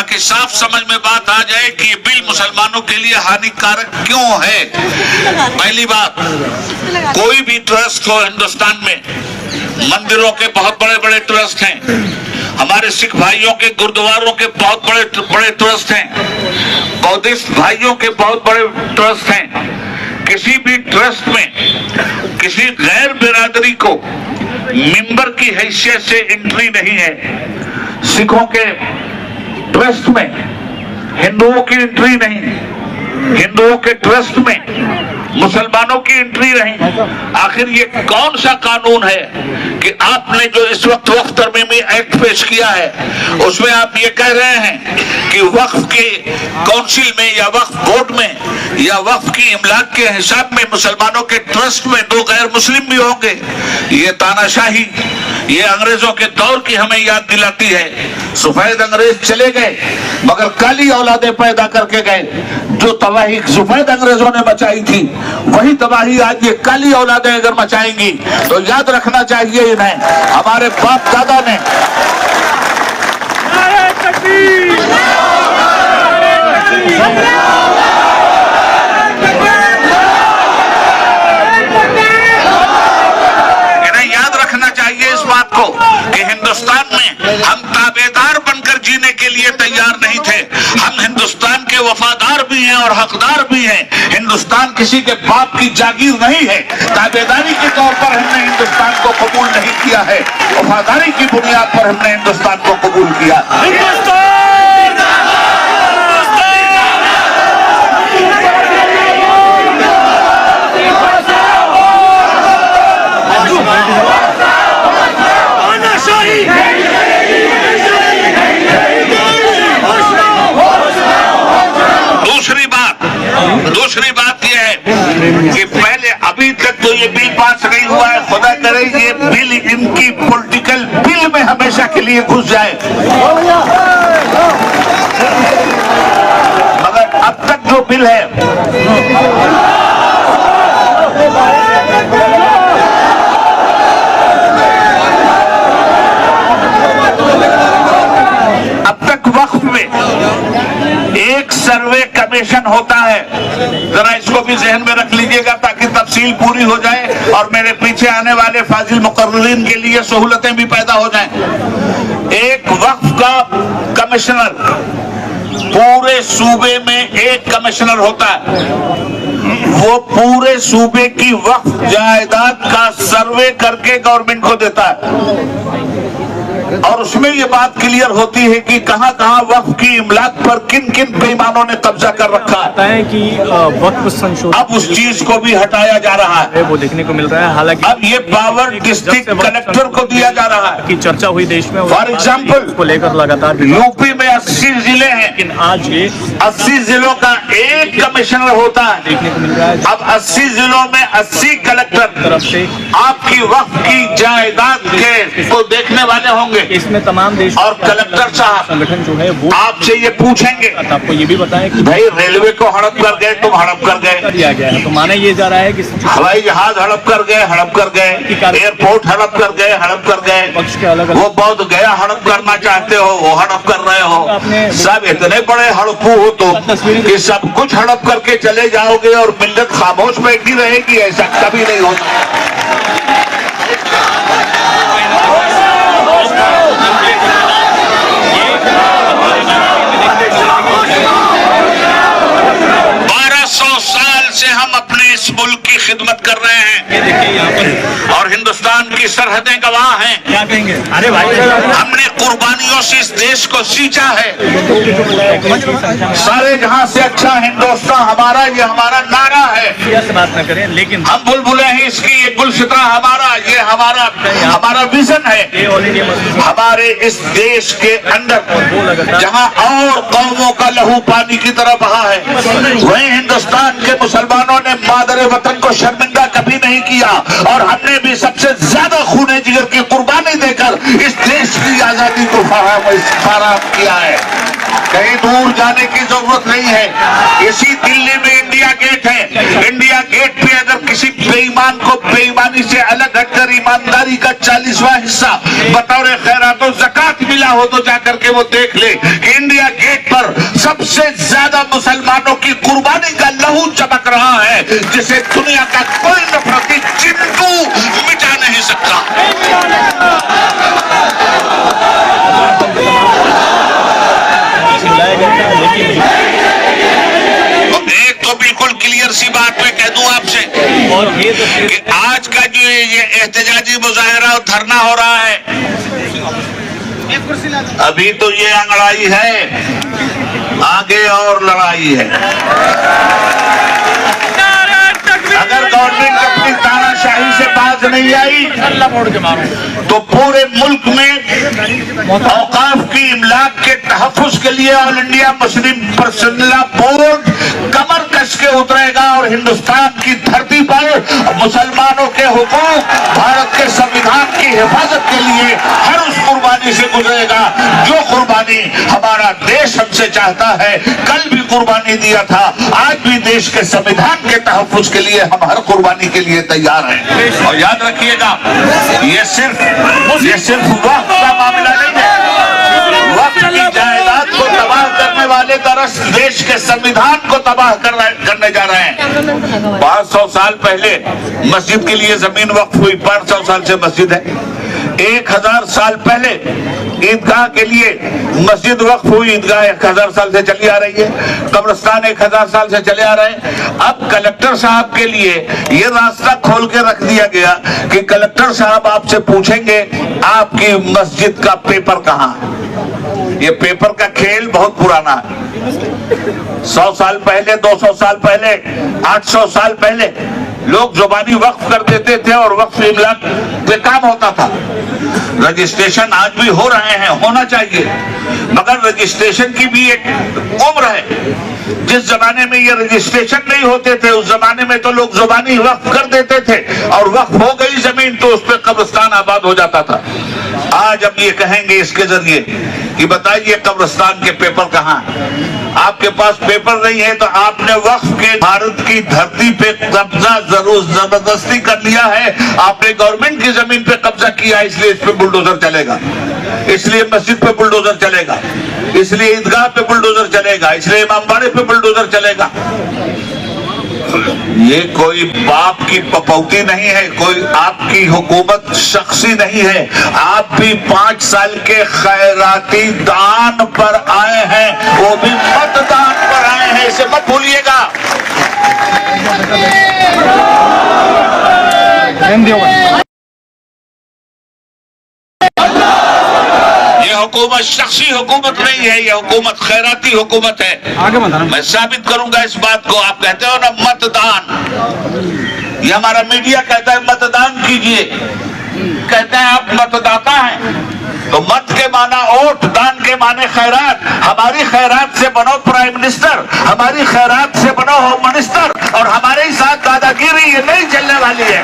ताकि साफ समझ में बात आ जाए कि ये बिल मुसलमानों के लिए हानिकारक क्यों है। पहली बात, कोई भी ट्रस्ट हो हिंदुस्तान में, मंदिरों के बहुत बड़े बड़े ट्रस्ट हैं, हमारे सिख भाइयों के गुरुद्वारों के बहुत बड़े बड़े ट्रस्ट हैं, बौद्धिस्ट भाइयों के बहुत बड़े ट्रस्ट हैं। किसी भी ट्रस्ट में किसी गैर बिरादरी को मेंबर की हैसियत से एंट्री नहीं है। सिखों के ट्रस्ट में हिंदुओं की एंट्री नहीं, हिंदुओं के ट्रस्ट में मुसलमानों की एंट्री नहीं। आखिर ये कौन सा कानून है कि आपने जो इस वक्त वक्फ तरमीमी एक्ट पेश किया है उसमें आप ये कह रहे हैं कि वक्फ के काउंसिल में या वक्फ बोर्ड में या वक्फ की इमलाक के हिसाब में मुसलमानों के ट्रस्ट में 2 गैर मुस्लिम भी होंगे। ये तानाशाही, ये अंग्रेजों के दौर की हमें याद दिलाती है। सफेद अंग्रेज चले गए मगर काली औलादें पैदा करके गए। जो तबाही सफेद अंग्रेजों ने मचाई थी वही तबाही आज ये काली औलादें अगर मचाएंगी तो याद रखना चाहिए इन्हें, हमारे बाप दादा ने इस बात को कि हिंदुस्तान में हम ताबेदार बनकर जीने के लिए तैयार नहीं थे। हम हिंदुस्तान के वफादार भी हैं और हकदार भी हैं। हिंदुस्तान किसी के बाप की जागीर नहीं है। ताबेदारी के तौर पर हमने हिंदुस्तान को कबूल नहीं किया है, वफादारी की बुनियाद पर हमने हिंदुस्तान को कबूल किया। दूसरी बात यह है कि पहले अभी तक तो ये बिल पास नहीं हुआ है, खुदा करे ये बिल इनकी पॉलिटिकल बिल में हमेशा के लिए घुस जाए। मगर अब तक जो बिल है वक्फ में एक सर्वे कमीशन होता है, जरा इसको भी जहन में रख लीजिएगा ताकि तफसील पूरी हो जाए और मेरे पीछे आने वाले फाजिल मुकर्रिरीन के लिए सहूलतें भी पैदा हो जाएं। एक वक्फ का कमिश्नर, पूरे सूबे में एक कमिश्नर होता है, वो पूरे सूबे की वक्फ जायदाद का सर्वे करके गवर्नमेंट को देता है और उसमें ये बात क्लियर होती है कि कहां कहां वक्फ की इमलाक पर किन किन बेईमानों ने कब्जा कर रखा है कि वक्फ संशोधन अब उस चीज को भी हटाया जा रहा है, वो देखने को मिल रहा है। हालांकि अब ये पावर डिस्ट्रिक्ट कलेक्टर को दिया जा रहा है की चर्चा हुई देश में। फॉर एग्जाम्पल को लेकर लगातार यूपी में 80 जिले हैं, लेकिन आज ये 80 जिलों का एक कमिश्नर होता है। देखने को मिल रहा है अब 80 जिलों में 80 कलेक्टर तरफ से आपकी वक्फ की जायदाद के को देखने वाले होंगे। इसमें तमाम देश और कलेक्टर साहब संगठन जो है वो आपसे ये पूछेंगे, आपको ये भी बताएं कि भाई रेलवे को हड़प कर गए, तुम हड़प कर गए, दिया गया है तो माना ये जा रहा है कि हवाई जहाज हड़प कर गए, एयरपोर्ट हड़प कर गए, पक्ष के अलग वो बहुत गया हड़प करना चाहते हो, वो हड़प कर रहे हो। सब इतने बड़े हड़पू हो तो कि सब कुछ हड़प करके चले जाओगे और मिल्लत खामोश बैठी रहेगी, ऐसा कभी नहीं होता। 1200 साल से हम अपने इस मुल्क की खिदमत कर रहे हैं और हिंदुस्तान की सरहदें गवाह हैं। क्या कहेंगे? अरे भाई, हमने कुर्बानियों से इस देश को सींचा है। सारे जहां से अच्छा हिंदुस्तान हमारा, ये हमारा नारा है। बात न करें लेकिन हम बुलबुलें हैं इसकी, ये गुलसिता हमारा, ये हमारा विजन है। हमारे इस देश के अंदर जहां और कौमों का लहू पानी की तरह बहा है, वहीं हिंदुस्तान के मुसलमानों ने मादर वतन को शर्मिंदा कभी नहीं किया और हमने भी सबसे ज्यादा खूने जिगर की कुर्बानी देकर इस देश की आजादी को फराहम किया है। कहीं दूर जाने की जरूरत नहीं है। इसी दिल्ली में इंडिया गेट है। इंडिया गेट पे अगर किसी बेईमान को बेईमानी से अलग हटकर ईमानदारी का 40वां हिस्सा बतौर खैरात और ज़कात मिला हो तो जाकर के वो देख ले कि इंडिया गेट पर सबसे ज्यादा मुसलमानों की कुर्बानी का लहू चमक रहा है, जिसे दुनिया का कोई नफरती चिंटू मिटा नहीं सकता। एक तो बिल्कुल क्लियर सी बात मैं कह दूं आपसे और ये तो कि आज का जो ये एहतजाजी मुजाहरा और धरना हो रहा है, अभी तो ये अंगड़ाई है, आगे और लड़ाई है। अगर गवर्नमेंट अपनी तानाशाही से बाज नहीं आई तो पूरे मुल्क में औकाफ की इमलाक के तहफ़्फ़ुज़ के लिए all India Muslim personal board कमर कस के उतरेगा और हिंदुस्तान की धरती पर मुसलमानों के हुकूक, भारत के संविधान की हिफाजत के लिए हर उस कुर्बानी से गुजरेगा जो कुर्बानी हमारा देश हमसे चाहता है। कल भी कुर्बानी दिया था, आज भी देश के संविधान के तहफ़्फ़ुज़ के लिए हम हर कुर्बानी के लिए तैयार हैं। और याद रखिएगा, ये सिर्फ वक्त का मामला नहीं है। वक्त की जायदाद को तबाह करने वाले दरअस देश के संविधान को तबाह करने जा रहे हैं। 500 साल पहले मस्जिद के लिए जमीन वक्फ हुई, 500 साल से मस्जिद है। 1000 साल पहले ईदगाह के लिए मस्जिद वक्फ हुई, ईदगाह 1000 साल से चली आ रही है। कब्रिस्तान 1000 साल से चले आ रहे हैं। अब कलेक्टर साहब के लिए ये रास्ता खोल के रख दिया गया कि कलेक्टर साहब आपसे पूछेंगे आपकी मस्जिद का पेपर कहाँ है। ये पेपर का खेल बहुत पुराना है। 100 साल पहले, 200 साल पहले, 800 साल पहले लोग जुबानी वक्फ कर देते थे और वक्फ इमलाक पे काम होता था। रजिस्ट्रेशन आज भी हो रहे हैं, होना चाहिए, मगर रजिस्ट्रेशन की भी एक उम्र है। जिस जमाने में ये रजिस्ट्रेशन नहीं होते थे उस जमाने में तो लोग जुबानी वक्फ कर देते थे और वक्फ हो गई जमीन तो उस पर कब्रिस्तान आबाद हो जाता था। आज अब ये कहेंगे इसके जरिए कि बताइए कब्रिस्तान के पेपर कहाँ हैं। आपके पास पेपर नहीं है तो आपने वक्फ के भारत की धरती पे कब्जा जरूर जबरदस्ती कर लिया है। आपने गवर्नमेंट की जमीन पे कब्जा किया, इसलिए इस पे बुलडोजर चलेगा, इसलिए मस्जिद पे बुलडोजर चलेगा, इसलिए ईदगाह पे बुलडोजर चलेगा, इसलिए इमामबाड़े पे बुलडोजर चलेगा। ये कोई बाप की पपौती नहीं है, कोई आपकी हुकूमत शख्सी नहीं है। आप भी 5 साल के खैराती दान पर आए हैं, वो भी मतदान पर आए हैं, इसे मत भूलिएगा। ये हुकूमत शख्सी हुकूमत नहीं है, ये हुकूमत खैराती हुकूमत है। आगे मैं साबित करूंगा इस बात को। आप कहते हो ना मतदान, ये हमारा मीडिया कहता है मतदान कीजिए, कहते हैं आप मतदाता हैं, तो मत के माना वोट, दान के माने खैरात। हमारी खैरात से बनो प्राइम मिनिस्टर, हमारी खैरात से बनो होम मिनिस्टर, और हमारे साथ दादागिरी ये नहीं चलने वाली है।